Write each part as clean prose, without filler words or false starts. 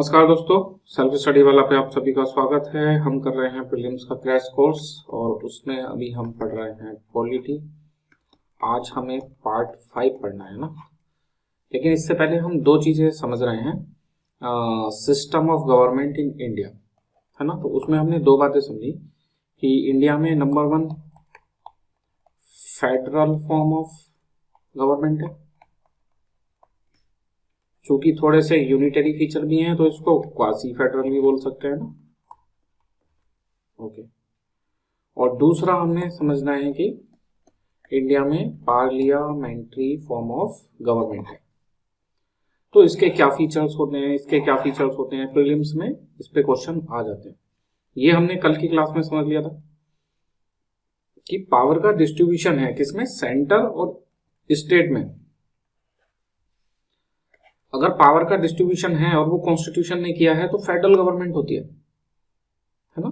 नमस्कार दोस्तों, self study वाला पे आप सभी का स्वागत है। हम कर रहे हैं प्रीलिम्स का क्रैश कोर्स और उसमें अभी हम पढ़ रहे हैं पॉलिटी। आज हमें पार्ट 5 पढ़ना है ना, लेकिन इससे पहले हम दो चीज़ें समझ रहे हैं। System of government in India है ना, तो उसमें हमने दो बातें समझी कि इंडिया में number 1 federal form of government है, चूंकि थोड़े से यूनिटरी फीचर भी हैं तो इसको क्वासी फेडरल भी बोल सकते हैं ना। ओके, और दूसरा हमने समझना है कि इंडिया में पार्लियामेंट्री फॉर्म ऑफ गवर्नमेंट है, तो इसके क्या फीचर्स होते हैं, प्रीलिम्स में इस पे क्वेश्चन आ जाते हैं। ये हमने कल की क्लास में समझ लिया था कि पावर का डिस्ट्रीब्यूशन है किसमें, सेंटर और स्टेट में। अगर पावर का डिस्ट्रीब्यूशन है और वो कॉन्स्टिट्यूशन ने किया है तो फेडरल गवर्नमेंट होती है ना।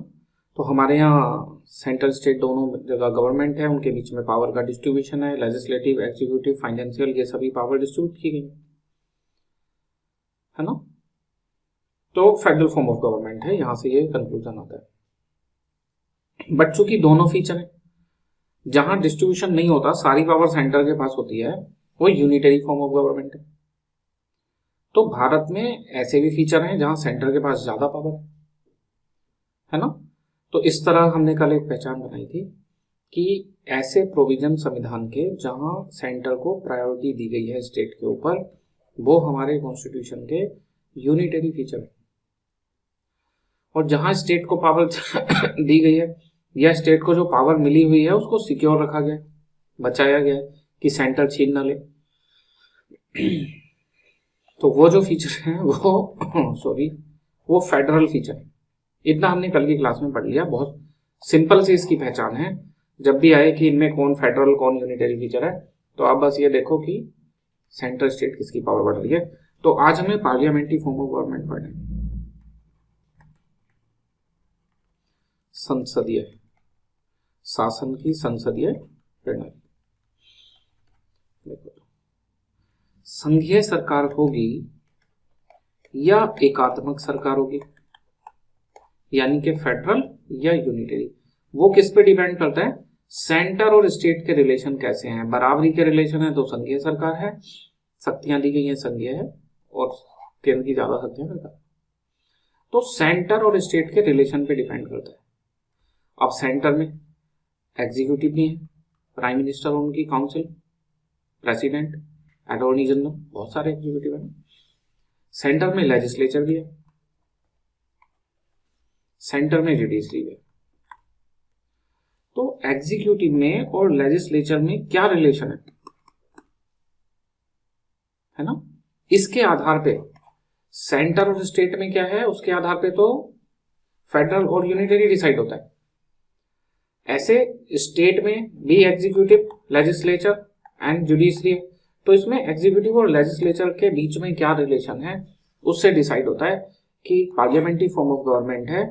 तो हमारे यहाँ सेंट्रल स्टेट दोनों जगह गवर्नमेंट है, उनके बीच में पावर का डिस्ट्रीब्यूशन है, लेजिस्लेटिव, एग्जीक्यूटिव, फाइनेंशियल, ये सभी पावर डिस्ट्रीब्यूट की गई है ना। तो फेडरल फॉर्म ऑफ गवर्नमेंट है, यहां से ये कंक्लूजन आता है। बट चूंकि दोनों फीचर है, जहां डिस्ट्रीब्यूशन नहीं होता, सारी पावर सेंटर के पास होती है, वो यूनिटरी फॉर्म ऑफ गवर्नमेंट है। तो भारत में ऐसे भी फीचर हैं जहां सेंटर के पास ज्यादा पावर है ना। तो इस तरह हमने कल एक पहचान बनाई थी कि ऐसे प्रोविजन संविधान के जहां सेंटर को प्रायोरिटी दी गई है स्टेट के ऊपर, वो हमारे कॉन्स्टिट्यूशन के यूनिटरी फीचर है। और जहां स्टेट को पावर दी गई है या स्टेट को जो पावर मिली हुई है उसको सिक्योर रखा गया, बचाया गया कि सेंटर छीन ना ले, तो वो जो फीचर है वो फेडरल फीचर है। इतना हमने कल की क्लास में पढ़ लिया, बहुत सिंपल सी इसकी पहचान है। जब भी आए कि इनमें कौन फेडरल कौन यूनिटरी फीचर है, तो आप बस ये देखो कि सेंट्रल स्टेट किसकी पावर बढ़ रही है। तो आज हमें पार्लियामेंट्री फॉर्म ऑफ गवर्नमेंट पढ़ना है, संसदीय शासन की संसदीय प्रणाली। देखो, संघीय सरकार होगी या एकात्मक सरकार होगी, यानी कि फेडरल या यूनिटरी, वो किस पे डिपेंड करता है, सेंटर और स्टेट के रिलेशन कैसे हैं। बराबरी के रिलेशन है तो संघीय सरकार है, शक्तियां दी गई हैं संघीय है और केंद्र की ज्यादा शक्तियां सरकार। तो सेंटर और स्टेट के रिलेशन पे डिपेंड करता है। अब सेंटर में एग्जीक्यूटिव भी है, प्राइम मिनिस्टर और उनकी काउंसिल, प्रेसिडेंट, अटॉर्नी जनरल, बहुत सारे एग्जीक्यूटिव है। सेंटर में लेजिस्लेचर भी है, सेंटर में जुडिशरी भी है। तो एग्जीक्यूटिव में और लेजिस्लेचर में क्या रिलेशन है ना, इसके आधार पे सेंटर और स्टेट में क्या है, उसके आधार पे तो फेडरल और यूनिटरी डिसाइड होता है। ऐसे स्टेट में भी एग्जीक्यूटिव, लेजिस्लेचर एंड जुडिशरी है, तो इसमें एग्जीक्यूटिव और लेजिस्लेचर के बीच में क्या रिलेशन है उससे डिसाइड होता है कि पार्लियामेंट्री फॉर्म ऑफ गवर्नमेंट है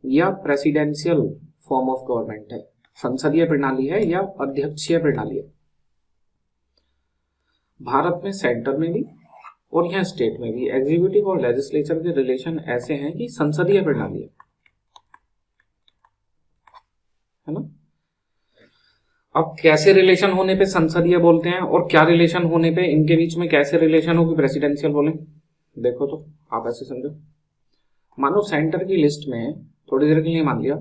या प्रेसिडेंशियल फॉर्म ऑफ गवर्नमेंट है, संसदीय प्रणाली है या अध्यक्षीय प्रणाली है। भारत में सेंटर में भी और यहाँ स्टेट में भी एग्जीक्यूटिव और लेजिस्लेचर के रिलेशन ऐसे हैं कि संसदीय प्रणाली है ना। अब कैसे रिलेशन होने पे संसदीय बोलते हैं और क्या रिलेशन होने पे इनके बीच में कैसे रिलेशन हो कि प्रेसिडेंशियल बोले, देखो तो आप ऐसे समझो। मानो सेंटर की लिस्ट में थोड़ी देर के लिए मान लिया,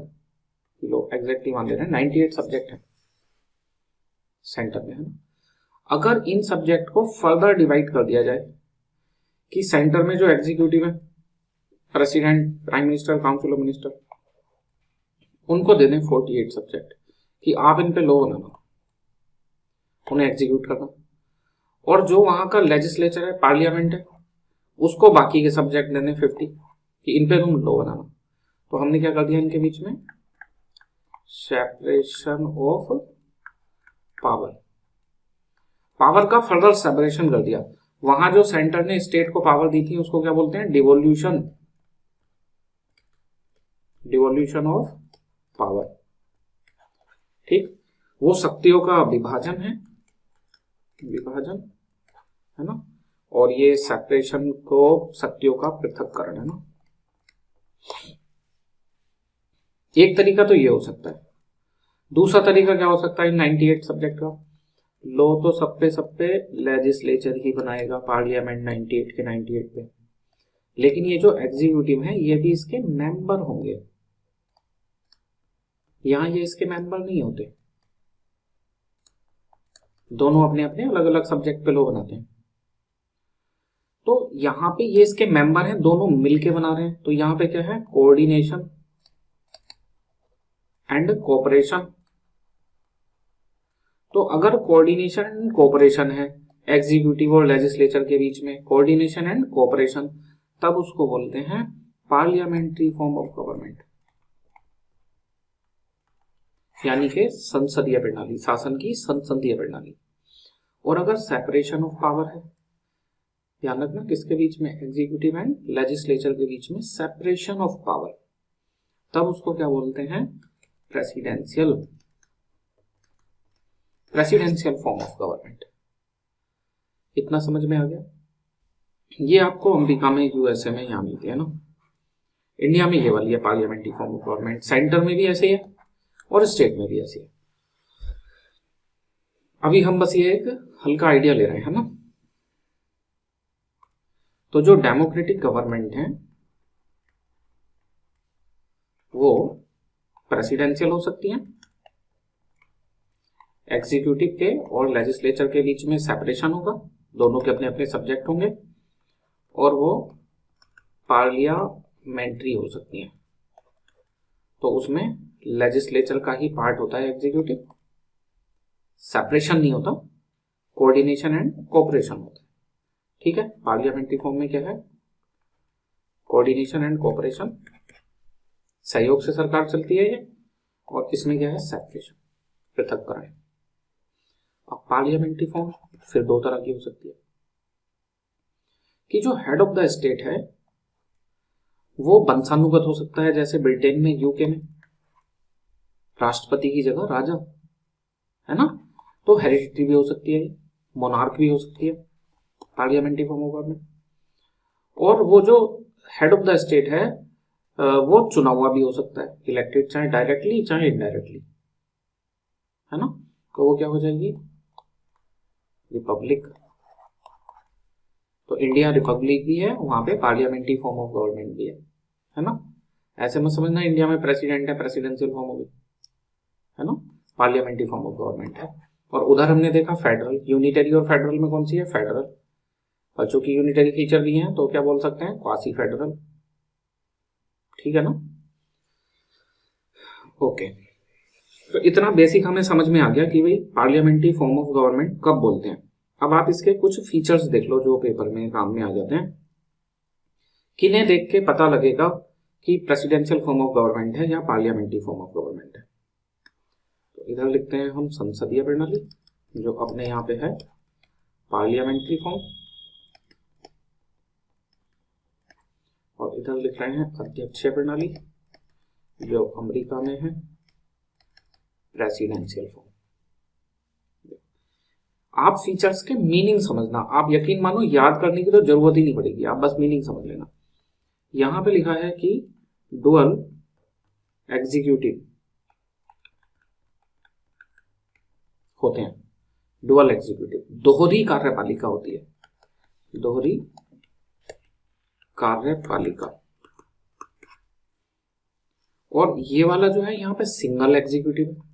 लो एग्जैक्टली मान ले रहे हैं 98 सब्जेक्ट है सेंटर में है ना। अगर इन सब्जेक्ट को फर्दर डिवाइड कर दिया जाए कि सेंटर में जो एग्जीक्यूटिव है, president, prime minister, council of minister, उनको दे दें 48 सब्जेक्ट कि आप इन पे लॉ बनाना, उन्हें एग्जीक्यूट करना, और जो वहां का लेजिस्लेचर है, पार्लियामेंट है, उसको बाकी के सब्जेक्ट देने 50 कि इन पे तुम लॉ बनाना। तो हमने क्या कर दिया, इनके बीच में सेपरेशन ऑफ पावर, पावर का फर्दर सेपरेशन कर दिया। वहां जो सेंटर ने स्टेट को पावर दी थी उसको क्या बोलते हैं, डिवोल्यूशन ऑफ पावर। ठीक, वो शक्तियों का विभाजन है ना, और ये सेपरेशन को शक्तियों का पृथक्करण है ना। एक तरीका तो ये हो सकता है। दूसरा तरीका क्या हो सकता है 98 सब्जेक्ट का, लो तो सब पे लेजिस्लेचर ही बनाएगा, पार्लियामेंट 98 के 98 पे, लेकिन ये जो एग्जीक्यूटिव है ये भी इसके मेंबर होंगे। यहां ये इसके मेंबर नहीं होते, दोनों अपने अपने अलग अलग सब्जेक्ट पे लो बनाते हैं। तो यहां पे ये इसके मेंबर हैं, दोनों मिलके बना रहे हैं। तो यहां पे क्या है, कोऑर्डिनेशन एंड कोऑपरेशन। तो अगर कोऑर्डिनेशन एंड कोऑपरेशन है एग्जीक्यूटिव और लेजिस्लेचर के बीच में, कोऑर्डिनेशन एंड कोऑपरेशन, तब उसको बोलते हैं पार्लियामेंट्री फॉर्म ऑफ गवर्नमेंट, यानी कि संसदीय प्रणाली, शासन की संसदीय प्रणाली। और अगर सेपरेशन ऑफ पावर है, ध्यान रखना किसके बीच में, एग्जीक्यूटिव एंड लेजिस्लेचर के बीच में सेपरेशन ऑफ पावर, तब उसको क्या बोलते हैं, प्रेसिडेंशियल फॉर्म ऑफ गवर्नमेंट। इतना समझ में आ गया। ये आपको अमेरिका में, यूएसए में यहां मिलती है ना। इंडिया में ये वाली है parliamentary form of government, centre में भी ऐसे ही है और स्टेट में भी ऐसे है। अभी हम बस ये एक हल्का आइडिया ले रहे हैं ना। तो जो डेमोक्रेटिक गवर्नमेंट है वो प्रेसिडेंशियल हो सकती है, एग्जीक्यूटिव के और लेजिस्लेचर के बीच में सेपरेशन होगा, दोनों के अपने अपने सब्जेक्ट होंगे, और वो पार्लियामेंट्री हो सकती है। तो उसमें लेजिस्लेचर का ही पार्ट होता है एग्जीक्यूटिव, सेपरेशन नहीं होता, कोऑर्डिनेशन एंड कोऑपरेशन होता है। ठीक है, पार्लियामेंट्री फॉर्म में क्या है, कोऑर्डिनेशन एंड कोऑपरेशन, सहयोग से सरकार चलती है ये, और इसमें क्या है, सेपरेशन, पृथक्करण। अब पार्लियामेंट्री फॉर्म फिर दो तरह की हो सकती है कि जो हेड ऑफ द स्टेट है वो वंशानुगत हो सकता है, जैसे ब्रिटेन में, यूके में राष्ट्रपति की जगह राजा है ना, तो हेरिडिटरी भी हो सकती है, मोनार्क भी हो सकती है पार्लियामेंट्री फॉर्म ऑफ गवर्नमेंट। और वो जो हेड ऑफ द स्टेट है वो चुना हुआ भी हो सकता है, इलेक्टेड, चाहे डायरेक्टली चाहे इनडायरेक्टली, है ना। तो वो क्या हो जाएगी, रिपब्लिक। तो इंडिया रिपब्लिक भी है, वहां पे पार्लियामेंट्री फॉर्म ऑफ गवर्नमेंट भी है ना। ऐसे मत समझना इंडिया में प्रेसिडेंट है, प्रेसिडेंशियल फॉर्म होगी, है ना, पार्लियामेंट्री फॉर्म ऑफ गवर्नमेंट है। और उधर हमने देखा फेडरल, यूनिटरी और फेडरल में कौन सी है, फेडरल। और चूंकि यूनिटरी फीचर भी है तो क्या बोल सकते हैं, क्वासी फेडरल। ठीक है ना, ओके। तो इतना बेसिक हमें समझ में आ गया कि भाई पार्लियामेंट्री फॉर्म ऑफ गवर्नमेंट कब बोलते हैं। अब आप इसके कुछ फीचर्स देख लो जो पेपर में काम में आ जाते हैं, किन्हें देख के पता लगेगा कि प्रेसिडेंशियल फॉर्म ऑफ गवर्नमेंट है या पार्लियामेंट्री फॉर्म ऑफ गवर्नमेंट है। तो इधर लिखते हैं हम संसदीय प्रणाली, जो अपने यहाँ पे है पार्लियामेंट्री फॉर्म, और इधर लिख रहे हैं अध्यक्षीय प्रणाली, जो अमेरिका में है प्रेसिडेंशियल फॉर्म। आप फीचर्स के मीनिंग समझना, आप यकीन मानो याद करने की तो जरूरत ही नहीं पड़ेगी, आप बस मीनिंग समझ लेना। यहां पे लिखा है कि डुअल एग्जीक्यूटिव होते हैं, डुअल एग्जीक्यूटिव, दोहरी कार्यपालिका होती है, दोहरी कार्यपालिका। और ये वाला जो है यहाँ पे सिंगल एग्जीक्यूटिव है,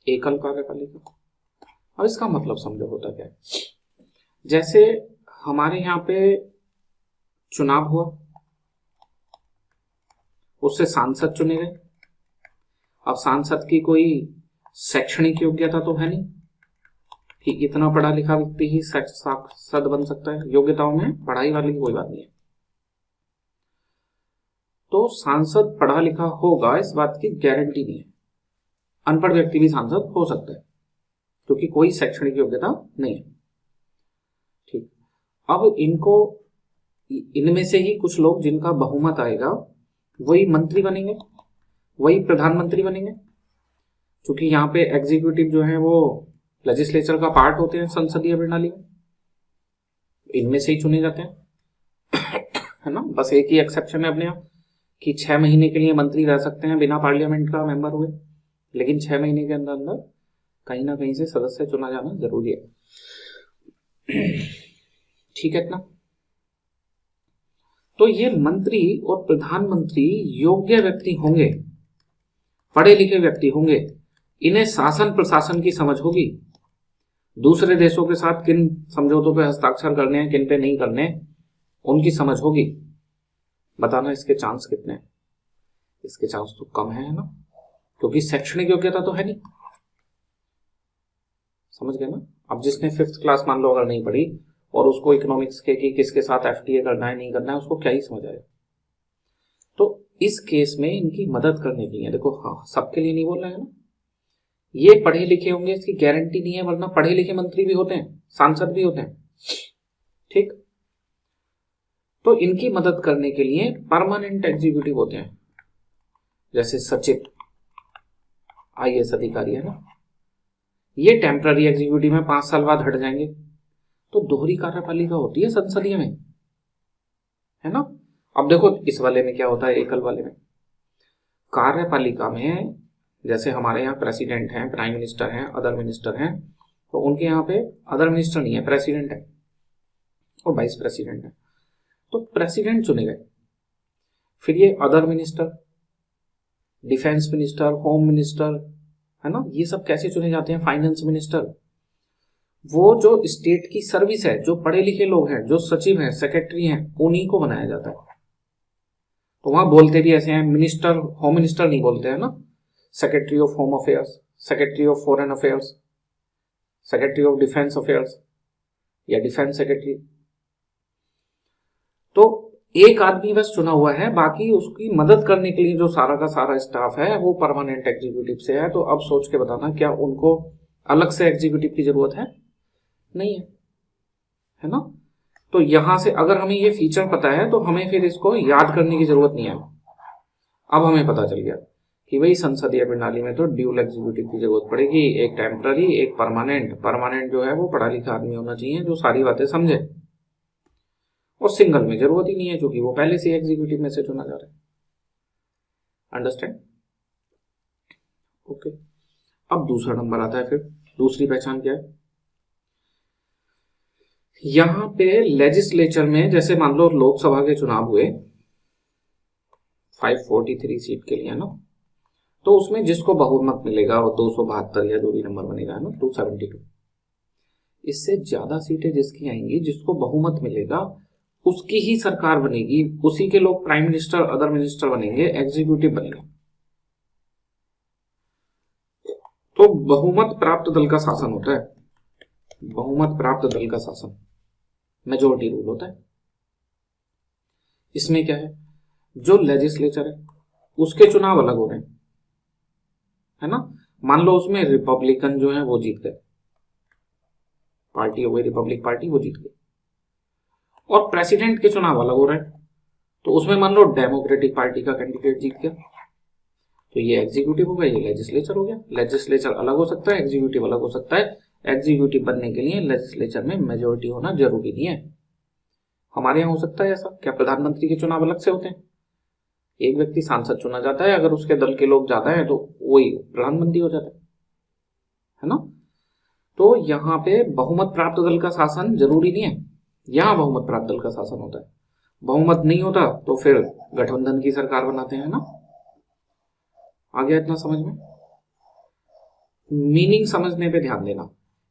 एकल कार्यपालिका। अब इसका मतलब समझो होता क्या है, जैसे हमारे यहाँ पे चुनाव हुआ, उससे सांसद चुने गए। अब सांसद की कोई शैक्षणिक योग्यता तो है नहीं कि इतना पढ़ा लिखा व्यक्ति ही सांसद बन सकता है, योग्यताओं में पढ़ाई वाली कोई बात नहीं है। तो सांसद पढ़ा लिखा होगा इस बात की गारंटी नहीं है, अनपढ़ व्यक्ति भी सांसद हो सकता है क्योंकि कोई शैक्षणिक योग्यता नहीं है। ठीक, अब इनको, इनमें से ही कुछ लोग जिनका बहुमत आएगा वही मंत्री बनेंगे, वही प्रधानमंत्री बनेंगे। क्योंकि यहाँ पे एग्जीक्यूटिव जो है वो लेजिस्लेचर का पार्ट होते हैं संसदीय प्रणाली में, इनमें से ही चुने जाते हैं, है ना। बस एक ही एक्सेप्शन है अपने यहाँ कि 6 महीने के लिए मंत्री रह सकते हैं बिना पार्लियामेंट का मेंबर हुए, लेकिन 6 महीने के अंदर अंदर कहीं ना कहीं से सदस्य चुना जाना जरूरी है। ठीक है इतना। तो ये मंत्री और प्रधानमंत्री योग्य व्यक्ति होंगे, पढ़े लिखे व्यक्ति होंगे, इन्हें शासन प्रशासन की समझ होगी, दूसरे देशों के साथ किन समझौतों पे हस्ताक्षर करने हैं, किन पे नहीं करने, उनकी समझ होगी। बताना इसके चांस कितने हैं? इसके चांस तो कम है ना, क्योंकि शैक्षणिक योग्यता तो है नहीं। समझ गए ना। अब जिसने 5th क्लास मान लो अगर नहीं पढ़ी और उसको इकोनॉमिक्स के कि किसके साथ एफटीए करना है नहीं करना है, उसको क्या ही समझ आएगा। तो इस केस में इनकी मदद करने के लिए, देखो हाँ सबके लिए नहीं बोल रहे हैं ना, ये पढ़े लिखे होंगे इसकी गारंटी नहीं है, वरना पढ़े लिखे मंत्री भी होते हैं, सांसद भी होते हैं। ठीक, तो इनकी मदद करने के लिए परमानेंट एग्जीक्यूटिव होते हैं, जैसे सचिव आईएएस अधिकारी है ना, ये टेम्पररी एग्जीक्यूटिव में 5 साल बाद हट जाएंगे। तो दोहरी कार्यपालिका होती है संसदीय में, है ना। अब देखो इस वाले में क्या होता है, एकल वाले में कार्यपालिका में जैसे हमारे यहाँ प्रेसिडेंट हैं, प्राइम मिनिस्टर हैं, अदर मिनिस्टर हैं, तो उनके यहाँ पे अदर मिनिस्टर नहीं है, प्रेसिडेंट है और वाइस प्रेसिडेंट है। तो प्रेसिडेंट चुने गए, फिर ये other minister, defence minister, home minister, है ना, ये सब कैसे चुने जाते हैं, फाइनेंस मिनिस्टर, वो जो स्टेट की सर्विस है, जो पढ़े लिखे लोग हैं, जो सचिव हैं, सेक्रेटरी हैं, उन्हीं को बनाया जाता है। तो वहां बोलते भी ऐसे हैं, मिनिस्टर, होम मिनिस्टर नहीं बोलते हैं ना, secretary of home affairs, secretary of foreign affairs, secretary of defence affairs या डिफेंस सेक्रेटरी। तो एक आदमी बस चुना हुआ है, बाकी उसकी मदद करने के लिए जो सारा का सारा स्टाफ है वो परमानेंट एग्जीक्यूटिव से है। तो अब सोच के बताना, क्या उनको अलग से एग्जीक्यूटिव की जरूरत है? नहीं है ना। तो यहां से अगर हमें ये फीचर पता है तो हमें फिर इसको याद करने की जरूरत नहीं है। अब हमें पता चल गया कि भाई संसदीय प्रणाली में तो ड्यूल एग्जीक्यूटिव की जरूरत पड़ेगी, एक टेम्पररी, एक परमानेंट। परमानेंट जो है वो पढ़ा लिखा आदमी होना चाहिए जो सारी बातें समझे, और सिंगल में जरूरत ही नहीं है क्योंकि वो पहले से एग्जीक्यूटिव में से चुना जा रहा है। अंडरस्टैंड? ओके। अब दूसरा नंबर आता है, फिर दूसरी पहचान क्या है, यहां पे लेजिस्लेचर में जैसे मान लो लोकसभा के चुनाव हुए 543 सीट के लिए ना, तो उसमें जिसको बहुमत मिलेगा वो 272 या जो भी नंबर बनेगा ना 272, इससे ज्यादा सीटें जिसकी आएंगी, जिसको बहुमत मिलेगा उसकी ही सरकार बनेगी, उसी के लोग प्राइम मिनिस्टर, अदर मिनिस्टर बनेंगे, एग्जीक्यूटिव बनेंगे। तो बहुमत प्राप्त दल का शासन होता है, बहुमत प्राप्त दल का शासन, मेजोरिटी रूल होता है। इसमें क्या है, जो लेजिस्लेचर है उसके चुनाव अलग हो रहे हैं, है ना। मान लो उसमें रिपब्लिकन जो है वो जीत गए, पार्टी हो गई रिपब्लिक पार्टी, वो जीत गई, और प्रेसिडेंट के चुनाव अलग हो रहे हैं, तो उसमें मान लो डेमोक्रेटिक पार्टी का कैंडिडेट जीत गया, तो ये एग्जीक्यूटिव हो गया, ये लेजिस्लेचर हो गया। लेजिस्लेचर अलग हो सकता है, एग्जीक्यूटिव अलग हो सकता है। एग्जीक्यूटिव बनने के लिए लेजिस्लेचर में मेजोरिटी होना जरूरी नहीं है। हमारे यहाँ हो सकता है ऐसा, क्या प्रधानमंत्री के चुनाव अलग से होते हैं, एक व्यक्ति सांसद चुना जाता है, अगर उसके दल के लोग ज्यादा हैं तो वही प्रधानमंत्री हो जाता है ना। तो यहाँ पे बहुमत प्राप्त दल का शासन जरूरी नहीं है, यहाँ बहुमत प्राप्त दल का शासन होता है। बहुमत नहीं होता तो फिर गठबंधन की सरकार बनाते हैं ना। आ गया इतना समझ में? मीनिंग समझने पे ध्यान देना,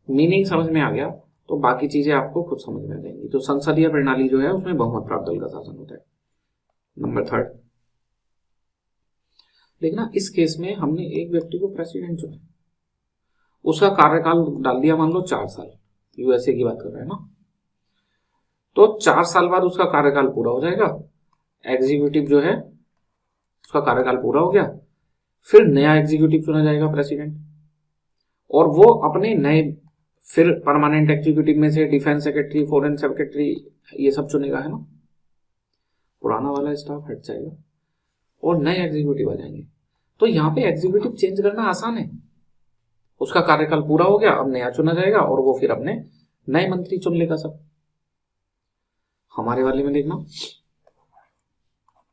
मीनिंग समझ में आ गया तो बाकी चीजें आपको खुद समझ में आ जाएंगी। तो संसदीय प्रणाली जो है उसमें बहुमत प्राप्त दल का शासन होता है। नंबर 3, देखना इस केस में हमने एक व्यक्ति को प्रेसिडेंट चुना, उसका कार्यकाल डाल दिया मान लो 4 साल, यूएसए की बात कर रहे हैं ना। तो 4 साल बाद उसका कार्यकाल पूरा हो जाएगा, एग्जीक्यूटिव जो है उसका कार्यकाल पूरा हो गया, फिर नया एग्जीक्यूटिव चुना जाएगा प्रेसिडेंट, और वो अपने नए फिर परमानेंट एग्जीक्यूटिव में से डिफेंस सेक्रेटरी, फॉरेन सेक्रेटरी, ये सब चुनेगा, है ना। पुराना वाला स्टाफ हट जाएगा और नए एग्जीक्यूटिव आ जाएंगे। तो यहाँ पे एग्जीक्यूटिव चेंज करना आसान है, उसका कार्यकाल पूरा हो गया, अब नया चुना जाएगा और वो फिर अपने नए मंत्री चुन लेगा सब। हमारे वाले में देखना,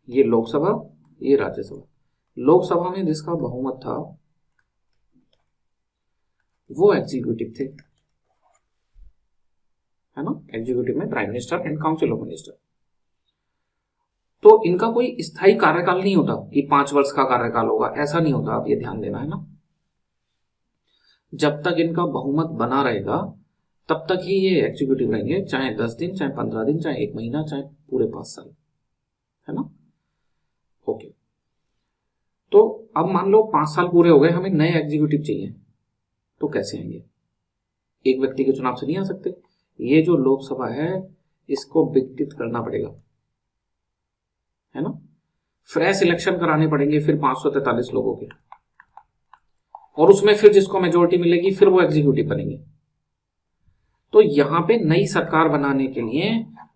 ये लोकसभा, ये राज्यसभा। लोकसभा में जिसका बहुमत था वो एग्जीक्यूटिव थे, है ना। एग्जीक्यूटिव में prime minister and council of minister. तो इनका कोई स्थायी कार्यकाल नहीं होता कि 5 वर्ष का कार्यकाल होगा, ऐसा नहीं होता, आप ये ध्यान देना, है ना। जब तक इनका बहुमत बना रहेगा तब तक ही ये एग्जीक्यूटिव रहेंगे, चाहे 10 दिन, चाहे 15 दिन, चाहे 1 महीना, चाहे पूरे 5 साल, है ना। ओके, तो अब मान लो 5 साल पूरे हो गए, हमें नए एग्जीक्यूटिव चाहिए, तो कैसे आएंगे? एक व्यक्ति के चुनाव से नहीं आ सकते। ये जो लोकसभा है इसको विघटित करना पड़ेगा, है ना। फ्रेश इलेक्शन कराने पड़ेंगे फिर 543 लोगों के, और उसमें फिर जिसको मेजोरिटी मिलेगी फिर वो एग्जीक्यूटिव बनेंगे। तो यहां पे नई सरकार बनाने के लिए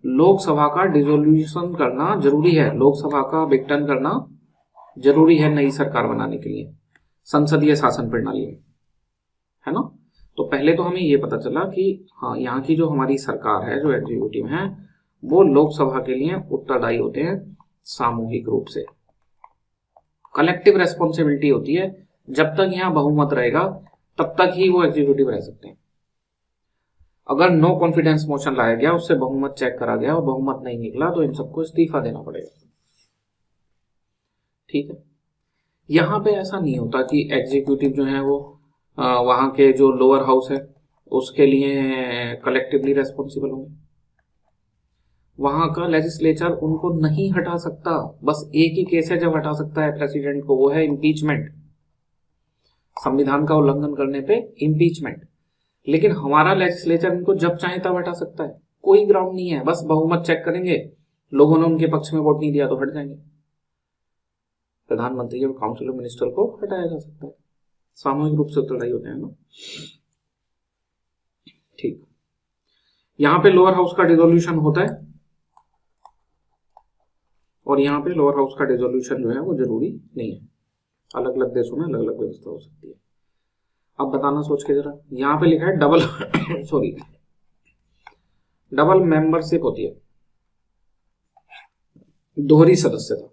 लोकसभा का डिसोल्यूशन करना जरूरी है, लोकसभा का विघटन करना जरूरी है नई सरकार बनाने के लिए संसदीय शासन प्रणाली में, है ना। तो पहले तो हमें ये पता चला कि हाँ, यहाँ की जो हमारी सरकार है, जो एग्जीक्यूटिव है, वो लोकसभा के लिए उत्तरदायी होते हैं सामूहिक रूप से। कलेक्टिव रेस्पॉन्सिबिलिटी होती है, जब तक यहाँ बहुमत रहेगा तब तक ही वो एग्जीक्यूटिव रह सकते हैं। अगर नो कॉन्फिडेंस मोशन लाया गया, उससे बहुमत चेक करा गया और बहुमत नहीं निकला, तो इन सबको इस्तीफा देना पड़ेगा, ठीक है। यहां पे ऐसा नहीं होता कि एग्जीक्यूटिव जो है वो वहां के जो लोअर हाउस है उसके लिए कलेक्टिवली रेस्पॉन्सिबल होंगे। वहां का लेजिस्लेचर उनको नहीं हटा सकता, बस एक ही केस है जब हटा सकता है प्रेसिडेंट को, वो है इम्पीचमेंट, संविधान का उल्लंघन करने पे इम्पीचमेंट। लेकिन हमारा लेजिस्लेचर इनको जब चाहे तब हटा सकता है, कोई ग्राउंड नहीं है, बस बहुमत चेक करेंगे, लोगों ने उनके पक्ष में वोट नहीं दिया तो हट जाएंगे। प्रधानमंत्री और काउंसिल ऑफ मिनिस्टर को हटाया जा सकता है, सामूहिक रूप से उत्तरदायी होते हैं ना, ठीक। यहां पे लोअर हाउस का डिसोल्यूशन होता है और यहाँ पे लोअर हाउस का डिसोल्यूशन जो है वो जरूरी नहीं है, अलग अलग देशों में अलग अलग व्यवस्था हो सकती है। अब बताना सोच के जरा, यहाँ पे लिखा है डबल सॉरी डबल मेंबरशिप होती है, दोहरी सदस्यता।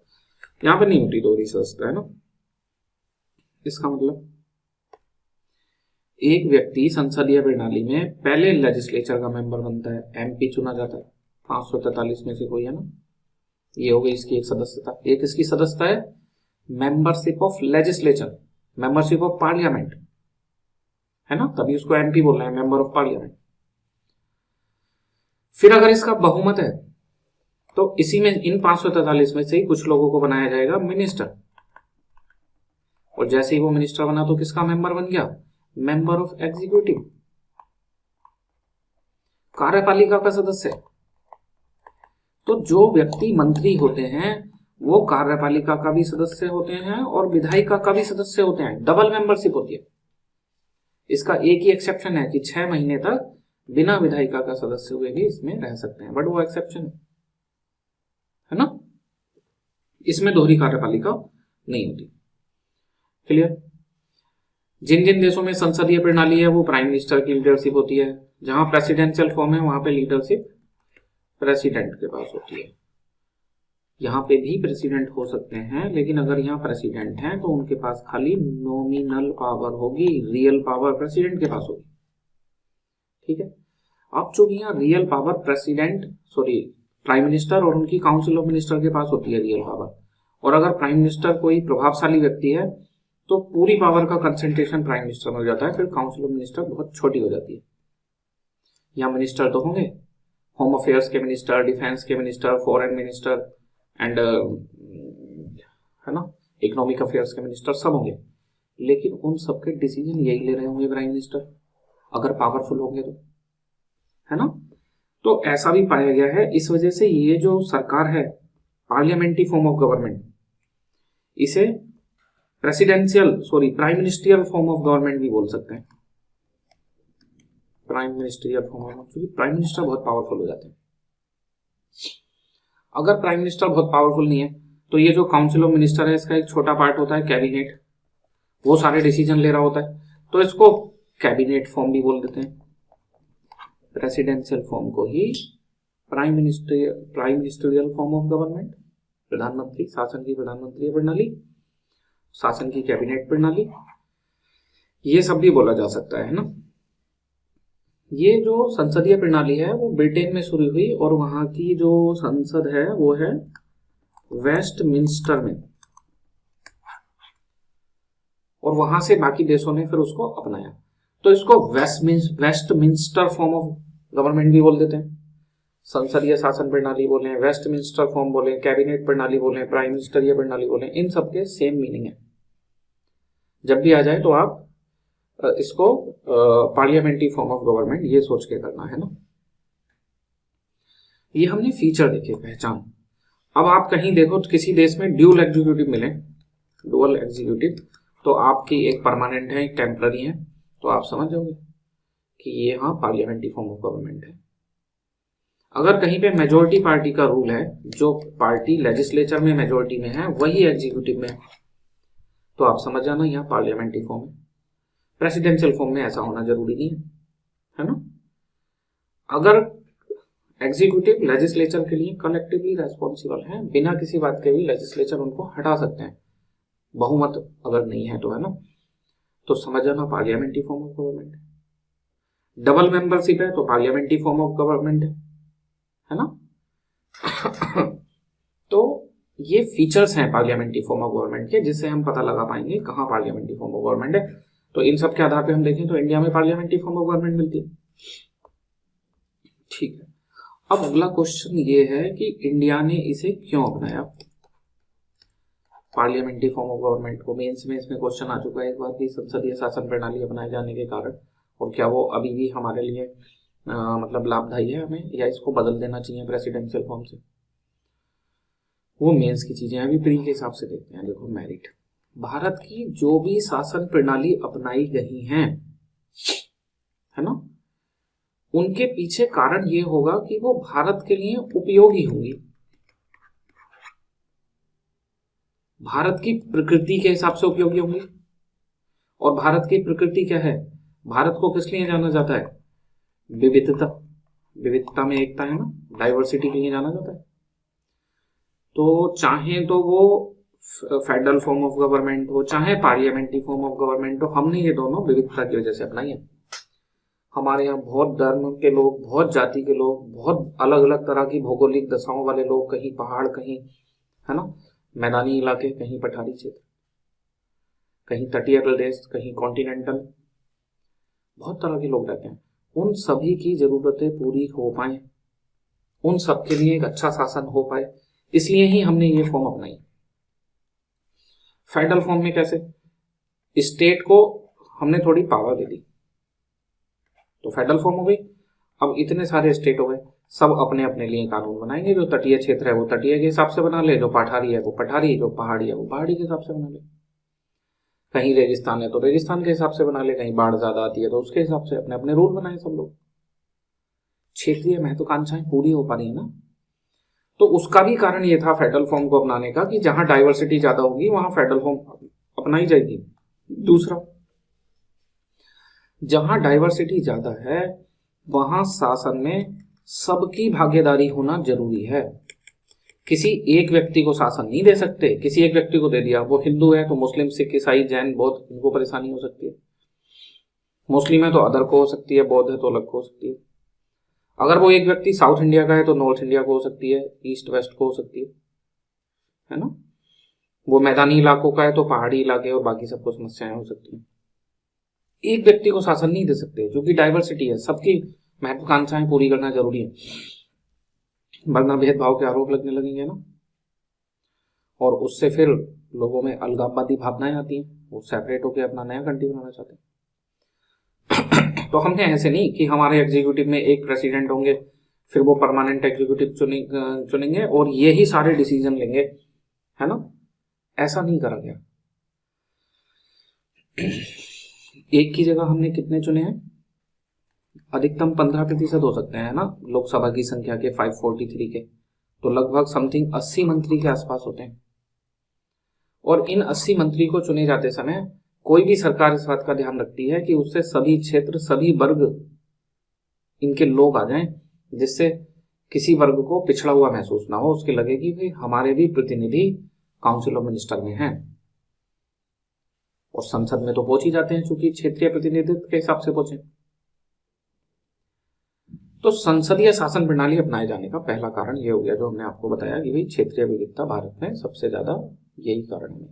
यहाँ पे नहीं होती दोहरी सदस्यता, है ना। इसका मतलब एक व्यक्ति संसदीय प्रणाली में पहले लेजिस्लेचर का मेंबर बनता है, एमपी चुना जाता है, 543 में से कोई, है ना। ये हो गई इसकी एक सदस्यता। एक इसकी सदस्यता है membership of legislature, membership of parliament, है ना, तभी उसको एमपी बोल रहे हैं, मेंबर ऑफ पार्लियामेंट। फिर अगर इसका बहुमत है तो इसी में इन 543 में से ही कुछ लोगों को बनाया जाएगा मिनिस्टर, और जैसे ही वो मिनिस्टर बना तो किसका मेंबर बन गया? मेंबर ऑफ एग्जीक्यूटिव, कार्यपालिका का सदस्य। तो जो व्यक्ति मंत्री होते हैं वो कार्यपालिका का भी सदस्य होते हैं और विधायिका का भी सदस्य होते हैं, डबल मेंबरशिप होती है। इसका एक ही एक्सेप्शन है कि 6 महीने तक बिना विधायिका का सदस्य हुए भी इसमें रह सकते हैं, बट वो एक्सेप्शन है ना। इसमें दोहरी कार्यपालिका नहीं होती, क्लियर। जिन जिन देशों में संसदीय प्रणाली है वो प्राइम मिनिस्टर की लीडरशिप होती है, जहां प्रेसिडेंशियल फॉर्म है वहां पे लीडरशिप प्रेसिडेंट के पास होती है। यहाँ पे भी प्रेसिडेंट हो सकते हैं, लेकिन अगर यहाँ प्रेसिडेंट हैं तो उनके पास खाली नॉमिनल पावर होगी, रियल पावर प्रेसिडेंट के पास होगी, ठीक है। अब चूंकि यहाँ रियल पावर प्राइम मिनिस्टर और उनकी काउंसिल ऑफ मिनिस्टर के पास होती है रियल पावर, और अगर प्राइम मिनिस्टर कोई प्रभावशाली व्यक्ति है तो पूरी पावर का कंसेंट्रेशन प्राइम मिनिस्टर में हो जाता है, फिर काउंसिल ऑफ मिनिस्टर बहुत छोटी हो जाती है। यहाँ मिनिस्टर तो होंगे, होम अफेयर्स के मिनिस्टर, डिफेंस के मिनिस्टर, फॉरेन मिनिस्टर एंड है ना, इकोनॉमिक अफेयर्स के मिनिस्टर सब होंगे, लेकिन उन सबके डिसीजन यही ले रहे होंगे प्राइम मिनिस्टर, अगर पावरफुल होंगे तो, है ना। तो ऐसा भी पाया गया है। इस वजह से ये जो सरकार है, पार्लियामेंट्री फॉर्म ऑफ गवर्नमेंट, इसे prime ministerial form of government भी बोल सकते हैं, प्राइम मिनिस्ट्रियल फॉर्म ऑफ, क्योंकि प्राइम मिनिस्टर बहुत पावरफुल हो जाते हैं। अगर प्राइम मिनिस्टर बहुत पावरफुल नहीं है तो ये जो काउंसिल ऑफ मिनिस्टर है इसका एक छोटा पार्ट होता है कैबिनेट, वो सारे डिसीजन ले रहा होता है, तो इसको कैबिनेट फॉर्म भी बोल देते हैं, प्रेसिडेंशियल फॉर्म को ही prime ministerial form of government, प्रधानमंत्री शासन की प्रधानमंत्री प्रणाली, शासन की कैबिनेट प्रणाली, ये सब भी बोला जा सकता है ना। ये जो संसदीय प्रणाली है वो ब्रिटेन में शुरू हुई और वहां की जो संसद है वो है वेस्टमिंस्टर में, और वहां से बाकी देशों ने फिर उसको अपनाया। तो इसको वेस्टमिंस्टर फॉर्म ऑफ गवर्नमेंट भी बोल देते हैं, संसदीय शासन प्रणाली बोले, वेस्टमिंस्टर फॉर्म बोले, कैबिनेट प्रणाली बोले, प्राइम मिनिस्टरीय प्रणाली बोले, इन सबके सेम मीनिंग है। जब भी आ जाए तो आप इसको पार्लियामेंट्री फॉर्म ऑफ गवर्नमेंट ये सोच के करना है ना। ये हमने फीचर देखे, पहचान। अब आप कहीं देखो तो किसी देश में ड्यूल एग्जीक्यूटिव मिले, डुअल एग्जीक्यूटिव, तो आपकी एक परमानेंट है एक टेम्पररी है, तो आप समझ जाओगे कि ये हाँ पार्लियामेंट्री फॉर्म ऑफ गवर्नमेंट है। अगर कहीं पे मेजोरिटी पार्टी का रूल है, जो पार्टी लेजिस्लेचर में मेजोरिटी में है वही एग्जीक्यूटिव में है, तो आप समझ जाना यहाँ पार्लियामेंट्री फॉर्म है। प्रेसिडेंशियल फॉर्म में ऐसा होना जरूरी नहीं है ना। अगर एग्जीक्यूटिव लेजिस्लेचर के लिए कलेक्टिवली रेस्पॉन्सिबल है, बिना किसी बात के भी लेजिस्लेचर उनको हटा सकते हैं, बहुमत अगर नहीं है तो, है ना। तो समझ जाना पार्लियामेंट्री फॉर्म ऑफ गवर्नमेंट है। डबल मेंबरशिप है तो पार्लियामेंट्री फॉर्म ऑफ गवर्नमेंट है ना। तो ये फीचर्स हैं पार्लियामेंट्री फॉर्म ऑफ गवर्नमेंट के, जिससे हम पता लगा पाएंगे कहाँ पार्लियामेंट्री फॉर्म ऑफ गवर्नमेंट है। तो इन सब के आधार पे हम देखें तो इंडिया में पार्लियामेंट्री फॉर्म ऑफ गवर्नमेंट मिलती है, ठीक है। अब अगला क्वेश्चन ये है कि इंडिया ने इसे क्यों अपनाया, पार्लियामेंट्री फॉर्म ऑफ गवर्नमेंट को। मेंस में इसमें क्वेश्चन आ चुका है एक बार कि संसदीय शासन प्रणाली अपनाए जाने के कारण, और क्या वो अभी भी हमारे लिए मतलब लाभदायी है हमें, या इसको बदल देना चाहिए प्रेसिडेंशियल फॉर्म से। वो मेंस की चीजें अभी प्री के हिसाब से देखते हैं। देखो मेरिट, भारत की जो भी शासन प्रणाली अपनाई गई हैं, है ना, उनके पीछे कारण ये होगा कि वो भारत के लिए उपयोगी होंगी। भारत की प्रकृति के हिसाब से उपयोगी होंगी। और भारत की प्रकृति क्या है, भारत को किस लिए जाना जाता है, विविधता, विविधता में एकता है ना, डाइवर्सिटी के लिए जाना जाता है। तो चाहे तो वो फेडरल फॉर्म ऑफ गवर्नमेंट हो, चाहे पार्लियामेंट्री फॉर्म ऑफ गवर्नमेंट हो, हमने ये दोनों विविधता की वजह से अपनाई है। हमारे यहाँ बहुत धर्म के लोग, बहुत जाति के लोग, बहुत अलग अलग तरह की भौगोलिक दशाओं वाले लोग, कहीं पहाड़, कहीं, है ना, मैदानी इलाके, कहीं पठारी क्षेत्र, कहीं तटीय प्रदेश, कहीं कॉन्टिनेंटल, बहुत तरह के लोग रहते हैं। उन सभी की जरूरतें पूरी हो पाए, उन सबके लिए एक अच्छा शासन हो पाए, इसलिए ही हमने ये फॉर्म अपनाई। फेडरल फॉर्म में कैसे, स्टेट को हमने थोड़ी पावर दे दी, तो फेडरल फॉर्म हो गई। अब इतने सारे स्टेट हो गए, सब अपने अपने लिए कानून बनाएंगे। जो तटीय क्षेत्र है वो तटीय के हिसाब से बना ले, जो पठारी है वो पठारी, जो पहाड़ी है वो पहाड़ी के हिसाब से बना ले, कहीं रेगिस्तान है तो रेगिस्तान के हिसाब से बना ले, कहीं बाढ़ ज्यादा आती है तो उसके हिसाब से अपने अपने रूल बनाए सब लोग। क्षेत्रीय महत्वाकांक्षाएं पूरी हो पा रही है ना। तो उसका भी कारण ये था फेडरल फॉर्म को अपनाने का कि जहां डाइवर्सिटी ज्यादा होगी वहां फेडरल फॉर्म अपनाई जाएगी। दूसरा, जहां डाइवर्सिटी ज्यादा है वहां शासन में सबकी भागीदारी होना जरूरी है। किसी एक व्यक्ति को शासन नहीं दे सकते, किसी एक व्यक्ति को दे दिया, वो हिंदू है तो मुस्लिम, सिख, ईसाई, जैन, बौद्ध, इनको परेशानी हो सकती है। मुस्लिम है तो अदर को हो सकती है, बौद्ध है तो अलग को हो सकती है। अगर वो एक व्यक्ति साउथ इंडिया का है तो नॉर्थ इंडिया को हो सकती है, ईस्ट वेस्ट को हो सकती है ना। वो मैदानी इलाकों का है तो पहाड़ी इलाके और बाकी सबको समस्याएं हो सकती हैं। एक व्यक्ति को शासन नहीं दे सकते, जो कि डाइवर्सिटी है, सबकी महत्वाकांक्षाएं पूरी करना जरूरी है, वरना भेदभाव के आरोप लगने लगेंगे ना। और उससे फिर लोगों में अलगाववादी भावनाएं आती हैं, वो सेपरेट होकर अपना नया कंट्री बनाना चाहते हैं। तो हमने ऐसे नहीं कि हमारे एग्जीक्यूटिव में एक प्रेसिडेंट होंगे, फिर वो परमानेंट एग्जीक्यूटिव चुनेंगे और यही सारे डिसीजन लेंगे, है ना, ऐसा नहीं करा गया। एक की जगह हमने कितने चुने हैं, अधिकतम 15% हो सकते हैं ना, लोकसभा की संख्या के 543 के, तो लगभग समथिंग 80 मंत्री के आसपास होते हैं। और इन 80 मंत्री को चुने जाते समय कोई भी सरकार इस बात का ध्यान रखती है कि उससे सभी क्षेत्र, सभी वर्ग इनके लोग आ जाएं, जिससे किसी वर्ग को पिछड़ा हुआ महसूस ना हो, उसके लगे कि भाई हमारे भी प्रतिनिधि काउंसिल ऑफ मिनिस्टर में हैं, और संसद में तो पहुंच ही जाते हैं चूंकि क्षेत्रीय प्रतिनिधित्व के हिसाब से पहुंचे। तो संसदीय शासन प्रणाली अपनाए जाने का पहला कारण यह हो गया जो हमने आपको बताया कि भाई क्षेत्रीय विविधता भारत में सबसे ज्यादा, यही कारण है।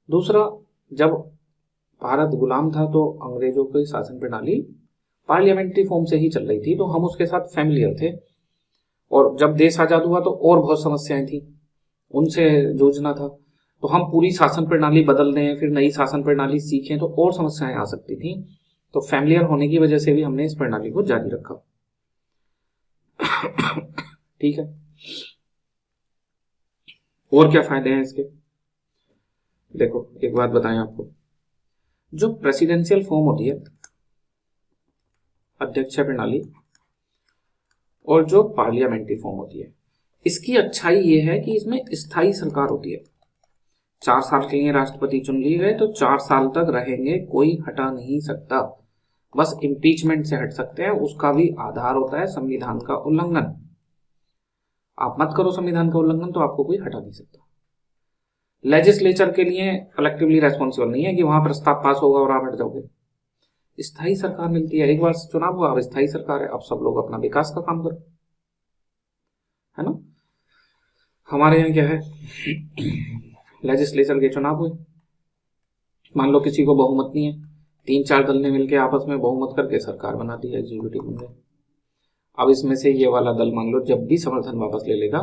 दूसरा, जब भारत गुलाम था तो अंग्रेजों की शासन प्रणाली पार्लियामेंट्री फॉर्म से ही चल रही थी, तो हम उसके साथ फैमिलियर थे, और जब देश आजाद हुआ तो और बहुत समस्याएं थी, उनसे जूझना था। तो हम पूरी शासन प्रणाली बदल दें, फिर नई शासन प्रणाली सीखें तो और समस्याएं आ सकती थी, तो फैमिलियर होने की वजह से भी हमने इस प्रणाली को जारी रखा। ठीक है, और क्या फायदे हैं इसके? देखो एक बात बताएं आपको, जो प्रेसिडेंशियल फॉर्म होती है, अध्यक्ष प्रणाली, और जो पार्लियामेंट्री फॉर्म होती है, इसकी अच्छाई ये है कि इसमें स्थायी सरकार होती है। 4 साल के लिए राष्ट्रपति चुन लिए गए तो 4 साल तक रहेंगे, कोई हटा नहीं सकता, बस इम्पीचमेंट से हट सकते हैं, उसका भी आधार होता है संविधान का उल्लंघन। आप मत करो संविधान का उल्लंघन तो आपको कोई हटा नहीं सकता। लेजिस्लेचर के लिए कलेक्टिवली रेस्पॉन्सिबल नहीं है कि वहां प्रस्ताव पास होगा और आप हट जाओगे। स्थायी सरकार मिलती है, एक बार चुनाव हुआ, अब स्थायी सरकार है, अब सब लोग अपना विकास का काम करो, है ना। हमारे यहाँ क्या है, लेजिस्लेचर के चुनाव हुए, मान लो किसी को बहुमत नहीं है, 3-4 दल ने मिलकर आपस में बहुमत करके सरकार बना दी, एग्जीक्यूटिव बन गए। अब इसमें से ये वाला दल मान लो जब भी समर्थन वापस ले लेगा,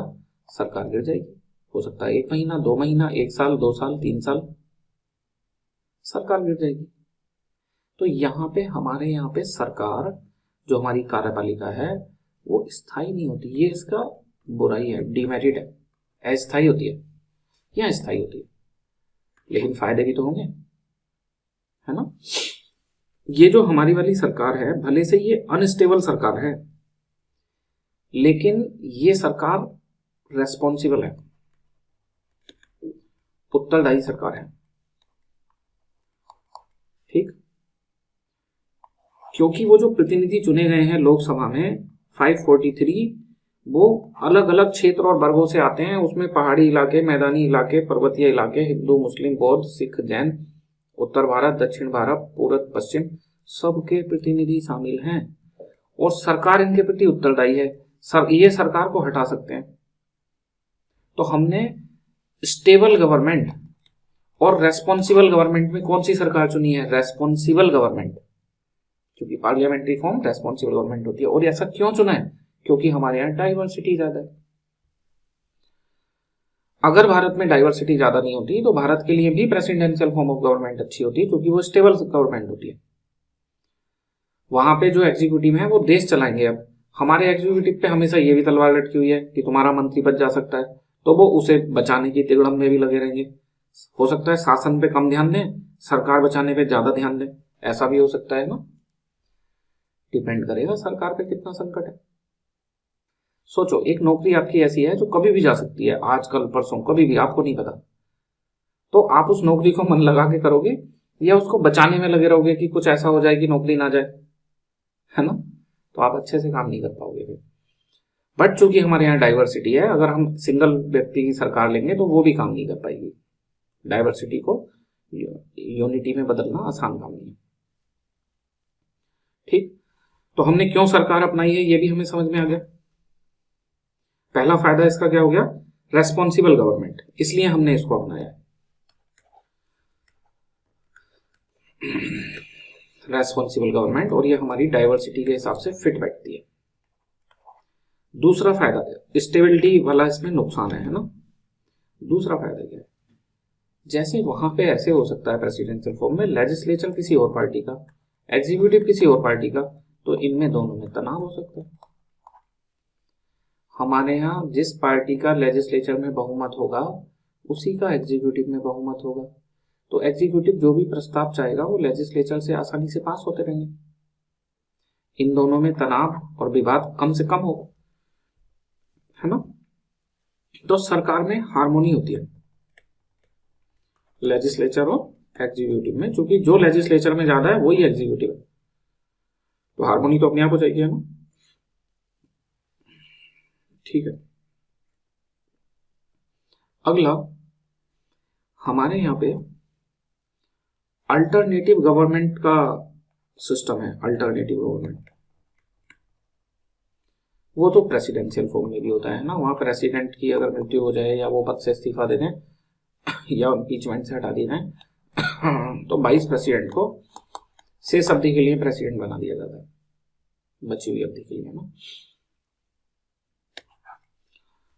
सरकार गिर जाएगी। हो सकता है 1 महीना, 2 महीना, 1 साल, 2 साल, 3 साल, सरकार गिर जाएगी। तो यहाँ पे हमारे यहाँ पे सरकार जो हमारी कार्यपालिका है वो स्थायी नहीं होती, ये इसका बुराई है, डिमेरिट है, अस्थायी होती है या स्थायी होती है। लेकिन फायदे भी तो होंगे, है ना। ये जो हमारी वाली सरकार है, भले से ये अनस्टेबल सरकार है, लेकिन ये सरकार रेस्पॉन्सिबल है, उत्तरदायी सरकार है। ठीक, क्योंकि वो जो प्रतिनिधि चुने गए हैं लोकसभा में 543, वो अलग अलग क्षेत्र और वर्गों से आते हैं। उसमें पहाड़ी इलाके, मैदानी इलाके, पर्वतीय इलाके, हिंदू, मुस्लिम, बौद्ध, सिख, जैन, उत्तर भारत, दक्षिण भारत, पूरब, पश्चिम, सबके प्रतिनिधि शामिल हैं, और सरकार इनके प्रति उत्तरदायी है। ये सरकार को हटा सकते हैं। तो हमने स्टेबल गवर्नमेंट और रेस्पॉन्सिबल गवर्नमेंट में कौन सी सरकार चुनी है? रेस्पॉन्सिबल गवर्नमेंट, क्योंकि पार्लियामेंट्री फॉर्म रेस्पॉन्सिबल गवर्नमेंट होती है। और ऐसा क्यों चुना है? क्योंकि हमारे यहाँ डाइवर्सिटी ज्यादा है। अगर भारत में डाइवर्सिटी ज्यादा नहीं होती तो भारत के लिए भी प्रेसिडेंशियल फॉर्म ऑफ गवर्नमेंट अच्छी होती है, क्योंकि वो स्टेबल गवर्नमेंट होती है। वहां पे जो एग्जीक्यूटिव है वो देश चलाएंगे। अब हमारे एग्जीक्यूटिव पे हमेशा ये भी तलवार लटकी हुई है कि तुम्हारा मंत्री बच जा सकता है, तो वो उसे बचाने की तिगड़म में भी लगे रहेंगे। हो सकता है शासन पे कम ध्यान दें, सरकार बचाने पे ज्यादा ध्यान दें, ऐसा भी हो सकता है ना। डिपेंड करेगा सरकार पे कितना संकट है। सोचो, एक नौकरी आपकी ऐसी है जो कभी भी जा सकती है, आज कल परसों, कभी भी, आपको नहीं पता। तो आप उस नौकरी को मन लगा के करोगे या उसको बचाने में लगे रहोगे कि कुछ ऐसा हो जाए कि नौकरी ना जाए, है ना। तो आप अच्छे से काम नहीं कर पाओगे फिर। बट चूंकि हमारे यहाँ डाइवर्सिटी है, अगर हम सिंगल व्यक्ति की सरकार लेंगे तो वो भी काम नहीं कर पाएगी। डाइवर्सिटी को यूनिटी में बदलना आसान काम नहीं है। ठीक, तो हमने क्यों सरकार अपनाई है ये भी हमें समझ में आ गया। पहला फायदा इसका क्या हो गया? रेस्पॉन्सिबल गवर्नमेंट, इसलिए हमने इसको अपनाया है। रेस्पॉन्सिबल गवर्नमेंट, और ये हमारी डाइवर्सिटी के हिसाब से फिट बैठती है। दूसरा फायदा, स्टेबिलिटी वाला इसमें नुकसान है ना। दूसरा फायदा क्या है? जैसे वहां पे ऐसे हो सकता है प्रेसिडेंशियल फॉर्म में लेजिस्लेचर किसी और पार्टी का, एग्जीक्यूटिव किसी और पार्टी का, तो इनमें दोनों में तनाव हो सकता है। हमारे यहाँ जिस पार्टी का लेजिस्लेचर में बहुमत होगा उसी का एग्जीक्यूटिव में बहुमत होगा, तो एग्जीक्यूटिव जो भी प्रस्ताव चाहेगा वो लेजिस्लेचर से आसानी से पास होते रहेंगे। इन दोनों में तनाव और विवाद कम से कम होगा, है ना। तो सरकार में हार्मोनी होती है, लेजिस्लेचर और एग्जीक्यूटिव में, क्योंकि जो लेजिस्लेचर में ज्यादा है वही एग्जीक्यूटिव है, तो हार्मोनी तो अपने आप हो जाएगी, है ना। ठीक है, अगला हमारे यहाँ पे अल्टरनेटिव गवर्नमेंट का सिस्टम है। अल्टरनेटिव गवर्नमेंट वो तो प्रेसिडेंशियल फॉर्म में भी होता है ना, वहां प्रेसिडेंट की अगर मृत्यु हो जाए या वो पद से इस्तीफा दे दें या इम्पीचमेंट से हटा दिए जाए तो वाइस प्रेसिडेंट को शेष अवधि के लिए प्रेसिडेंट बना दिया जाता है, बची हुई अवधि के लिए ना।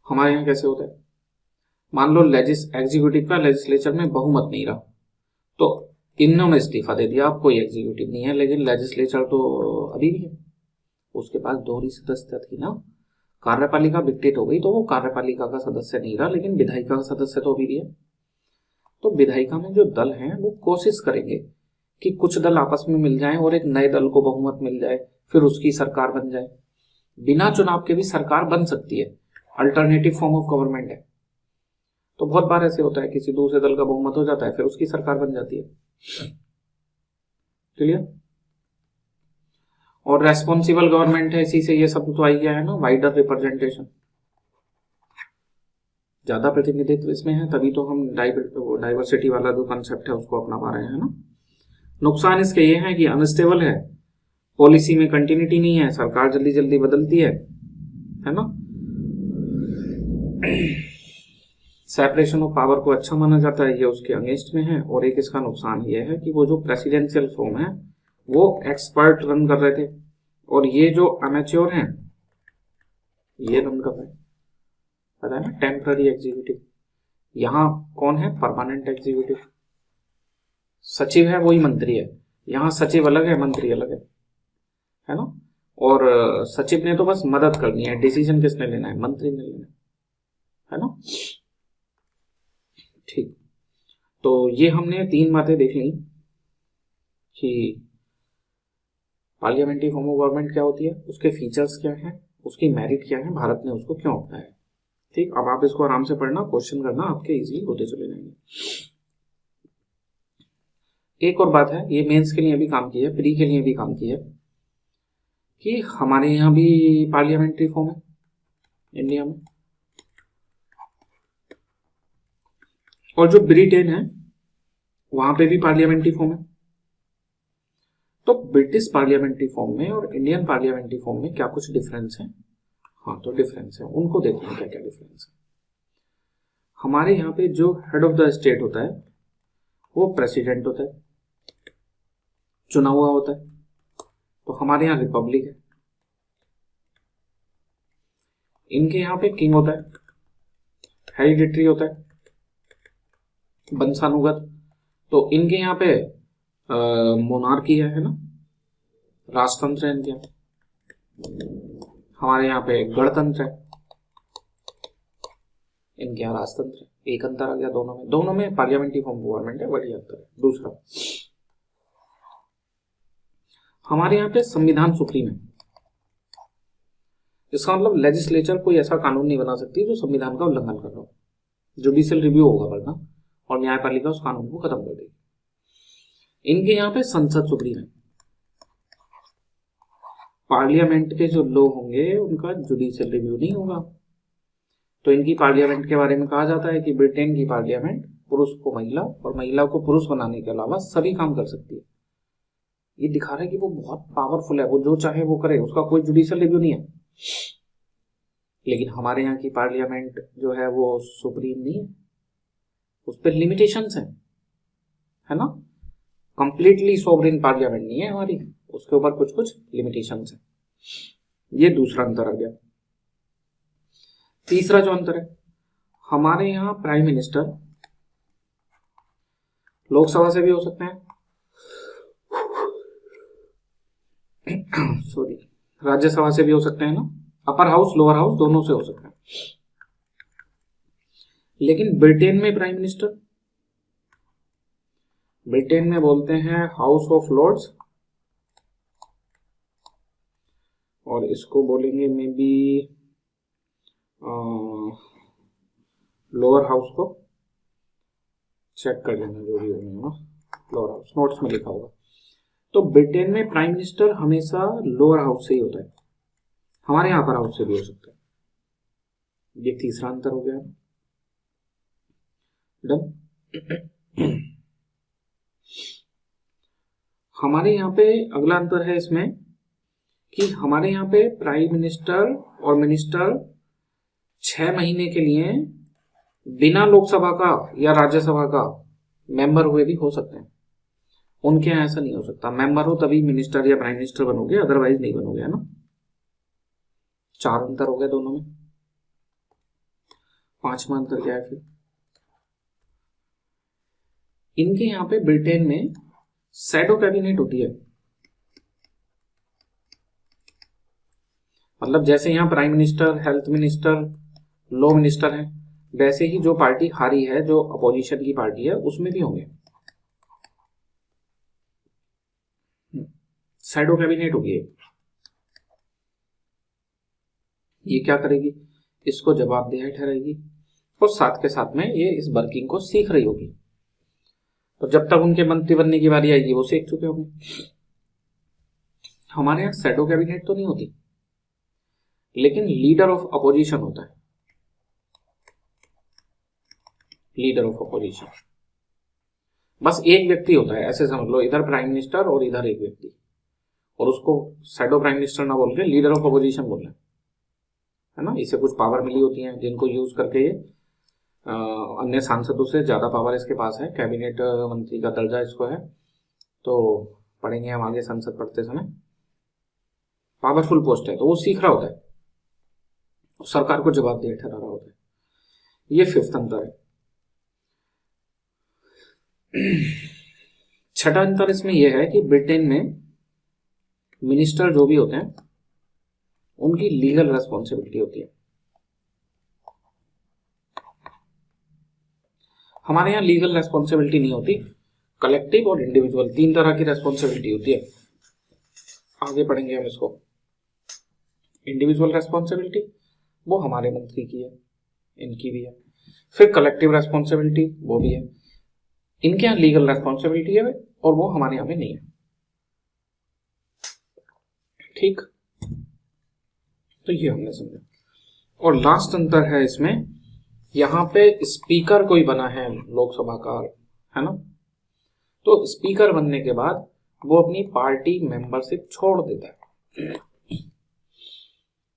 हमारे यहाँ कैसे होता है, मान लो एग्जीक्यूटिव का लेजिस्लेचर में बहुमत नहीं रहा, तो इन्होंने इस्तीफा दे दिया, अब कोई एग्जीक्यूटिव नहीं है, लेकिन लेजिस्लेचर तो अभी भी है, उसके पास दोहरी सदस्यता थी ना। कार्यपालिका विघटित हो गई तो वो कार्यपालिका का सदस्य नहीं रहा, लेकिन विधायिका का सदस्य तो अभी भी है। तो विधायिका में जो दल हैं वो कोशिश करेंगे कि कुछ दल आपस में मिल जाएं और एक नए दल को बहुमत मिल जाए, फिर उसकी सरकार बन जाए। बिना चुनाव के भी सरकार बन सकती है, अल्टरनेटिव फॉर्म ऑफ गवर्नमेंट है। तो बहुत बार ऐसे होता है, किसी दूसरे दल का बहुमत हो जाता है, फिर उसकी सरकार बन जाती है। क्लियर। और रेस्पॉन्सिबल गवर्नमेंट है, इसी से ये सब तो आ गया है ना, वाइडर रिप्रेजेंटेशन, ज्यादा प्रतिनिधित्व इसमें है, तभी तो हम डाइवर्सिटी वाला जो कंसेप्ट है उसको अपना पा रहे हैं ना। नुकसान इसके ये है कि अनस्टेबल है, पॉलिसी में कंटिन्यूटी नहीं है, सरकार जल्दी जल्दी बदलती है ना। सेपरेशन ऑफ पावर को अच्छा माना जाता है, ये उसके अगेंस्ट में है। और एक इसका नुकसान ये है कि वो जो प्रेसिडेंशियल फॉर्म है वो एक्सपर्ट रन कर रहे थे, और ये जो अमेच्योर हैं ये रन कर रहे हैं, पता है ना, टेम्पररी एग्जीक्यूटिव। यहाँ कौन है, परमानेंट एग्जीक्यूटिव। सचिव है वही मंत्री है, यहाँ सचिव अलग है मंत्री अलग है ना। और सचिव ने तो बस मदद करनी है, डिसीजन किसने लेना है, मंत्री ने लेना है ना। ठीक, तो ये हमने 3 बातें देख ली कि पार्लियामेंट्री फॉर्म ऑफ गवर्नमेंट क्या होती है, उसके फीचर्स क्या हैं, उसकी मेरिट क्या है, भारत ने उसको क्यों अपनाया है। ठीक, अब आप इसको आराम से पढ़ना, क्वेश्चन करना, आपके इजीली होते चले जाएंगे। एक और बात है, ये मेंस के लिए भी काम की है, प्री के लिए भी काम की है, कि हमारे यहाँ भी पार्लियामेंट्री फॉर्म है इंडिया में, और जो ब्रिटेन है वहां पे भी पार्लियामेंट्री फॉर्म है। तो ब्रिटिश पार्लियामेंट्री फॉर्म में और इंडियन पार्लियामेंट्री फॉर्म में क्या कुछ डिफरेंस है, हाँ तो डिफरेंस है, उनको देखते हैं क्या क्या डिफरेंस है। हमारे यहाँ पे जो हेड ऑफ द स्टेट होता है वो प्रेसिडेंट होता है, चुना हुआ होता है। तो हमारे यहाँ रिपब्लिक है, इनके यहाँ पे किंग होता है, हेरिडिटरी होता है, वंशानुगत। तो इनके यहाँ पे मोनार्की है ना, राजतंत्र है इनके यहाँ। हमारे यहाँ पे गणतंत्र है, इनके यहाँ राजतंत्र है। एक अंतर आ गया दोनों में पार्लियामेंट्री फॉर्म गवर्नमेंट है, बढ़िया अंतर है। दूसरा, हमारे यहाँ पे संविधान सुप्रीम है, इसका मतलब लेजिस्लेचर कोई ऐसा कानून नहीं बना सकती जो संविधान का उल्लंघन कर रहा हो, जुडिशियल रिव्यू होगा वरना, और न्यायपालिका उस कानून को खत्म कर देगी। इनके यहाँ पे संसद सुप्रीम है, पार्लियामेंट के जो लोग होंगे उनका जुडिशियल रिव्यू नहीं होगा। तो इनकी पार्लियामेंट के बारे में कहा जाता है कि ब्रिटेन की पार्लियामेंट पुरुष को महिला और महिला को पुरुष बनाने के अलावा सभी काम कर सकती है। ये दिखा रहा है कि वो बहुत पावरफुल है, वो जो चाहे वो करे, उसका कोई जुडिशियल रिव्यू नहीं है। लेकिन हमारे यहाँ की पार्लियामेंट जो है वो सुप्रीम नहीं है, उस पर लिमिटेशंस हैं, है ना। कंप्लीटली सोवरेन पार्लियामेंट नहीं है हमारी, उसके ऊपर कुछ कुछ लिमिटेशंस हैं। ये दूसरा अंतर आ गया। तीसरा जो अंतर है, हमारे यहाँ प्राइम मिनिस्टर लोकसभा से भी हो सकते हैं, सॉरी, राज्यसभा से भी हो सकते हैं ना, अपर हाउस लोअर हाउस दोनों से हो सकते हैं। लेकिन ब्रिटेन में प्राइम मिनिस्टर, ब्रिटेन में बोलते हैं हाउस ऑफ लॉर्ड्स, और इसको बोलेंगे मे बी लोअर हाउस को चेक कर लेना जो भी होगा ना, लोअर हाउस, नोट्स में लिखा होगा। तो ब्रिटेन में प्राइम मिनिस्टर हमेशा लोअर हाउस से ही होता है, हमारे यहाँ अपर हाउस से भी हो सकता है। ये तीसरा अंतर हो गया। डन। हमारे यहाँ पे अगला अंतर है इसमें कि हमारे यहाँ पे प्राइम मिनिस्टर और मिनिस्टर 6 महीने के लिए बिना लोकसभा का या राज्यसभा का मेंबर हुए भी हो सकते हैं। उनके यहाँ ऐसा नहीं हो सकता, मेंबर हो तभी मिनिस्टर या प्राइम मिनिस्टर बनोगे, अदरवाइज नहीं बनोगे, है ना। 4 अंतर हो गए दोनों में। 5वां अंतर क्या है फिर? इनके यहाँ पे ब्रिटेन में शैडो कैबिनेट होती है। मतलब जैसे यहाँ prime minister, health minister, law minister है, वैसे ही जो पार्टी हारी है, जो अपोजिशन की पार्टी है, उसमें भी होंगे। शैडो कैबिनेट होगी। ये क्या करेगी? इसको जवाबदेह ठहराएगी और साथ के साथ में ये इस वर्किंग को सीख रही होगी। तो जब तक उनके मंत्री बनने की बारी आएगी वो सीख चुके होंगे। हमारे यहाँ शैडो कैबिनेट तो नहीं होती, लेकिन लीडर ऑफ अपोजिशन होता है। लीडर ऑफ अपोजिशन बस एक व्यक्ति होता है, ऐसे समझ लो, इधर प्राइम मिनिस्टर और इधर एक व्यक्ति, और उसको शैडो प्राइम मिनिस्टर ना बोल के लीडर ऑफ अपोजिशन बोल रहे हैं, है ना। इसे कुछ पावर मिली होती है जिनको यूज करके ये अन्य सांसदों से ज्यादा पावर इसके पास है, कैबिनेट मंत्री का दर्जा इसको है। तो पढ़ेंगे हम आगे संसद पढ़ते समय। पावरफुल पोस्ट है, तो वो सीख रहा होता है, सरकार को जवाबदेह ठहरा रहा होता है। ये 5th अंतर है। 6ठा अंतर इसमें यह है कि ब्रिटेन में मिनिस्टर जो भी होते हैं उनकी लीगल रेस्पॉन्सिबिलिटी होती है। हमारे यहाँ लीगल रेस्पॉन्सिबिलिटी नहीं होती, कलेक्टिव और इंडिविजुअल 3 तरह की रेस्पॉन्सिबिलिटी होती है। आगे पढ़ेंगे हम इसको। इंडिविजुअल रेस्पॉन्सिबिलिटी वो हमारे मंत्री की है, इनकी भी है। फिर कलेक्टिव रेस्पॉन्सिबिलिटी वो भी है। इनके यहाँ लीगल रेस्पॉन्सिबिलिटी है और वो हमारे यहाँ पे नहीं है। ठीक, तो ये हमने समझा। और लास्ट अंतर है इसमें, यहाँ पे स्पीकर कोई बना है लोकसभा का, है ना, तो स्पीकर बनने के बाद वो अपनी पार्टी मेंबरशिप छोड़ देता है,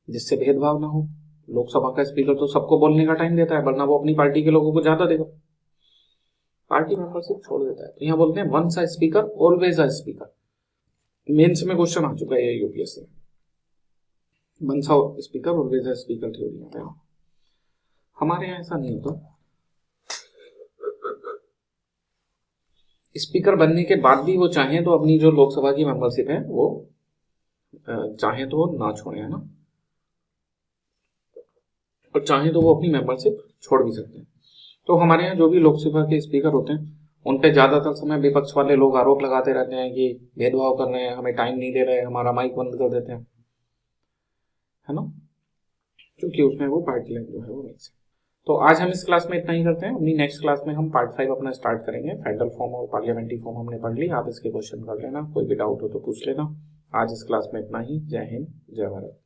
जिससे भेदभाव ना हो। लोकसभा का स्पीकर तो सबको बोलने का टाइम देता है, वरना वो अपनी पार्टी के लोगों को ज्यादा देगा। पार्टी मेंबरशिप छोड़ देता है, तो यहाँ बोलते हैं once a speaker always a speaker. Mains में क्वेश्चन आ चुका है ये यूपीएससी में, once a speaker always a speaker theory है। हमारे यहाँ ऐसा नहीं होता। स्पीकर बनने के बाद भी वो चाहे तो अपनी जो लोकसभा की मेंबरशिप है वो चाहे तो ना छोड़े, है ना, और चाहे तो वो अपनी मेंबरशिप छोड़ भी सकते हैं। तो हमारे यहाँ जो भी लोकसभा के स्पीकर होते हैं उन पे ज्यादातर समय विपक्ष वाले लोग आरोप लगाते रहते हैं कि भेदभाव कर रहे हैं, हमें टाइम नहीं दे रहे, हमारा माइक बंद कर देते हैं, है ना, क्योंकि उसमें वो पार्टी लाइन जो है वो मिक्स है। तो आज हम इस क्लास में इतना ही करते हैं। अपनी नेक्स्ट क्लास में हम पार्ट 5 अपना स्टार्ट करेंगे। फेडरल फॉर्म और पार्लियामेंट्री फॉर्म हमने पढ़ ली, आप इसके क्वेश्चन कर लेना, कोई भी डाउट हो तो पूछ लेना। आज इस क्लास में इतना ही। जय हिंद, जय भारत।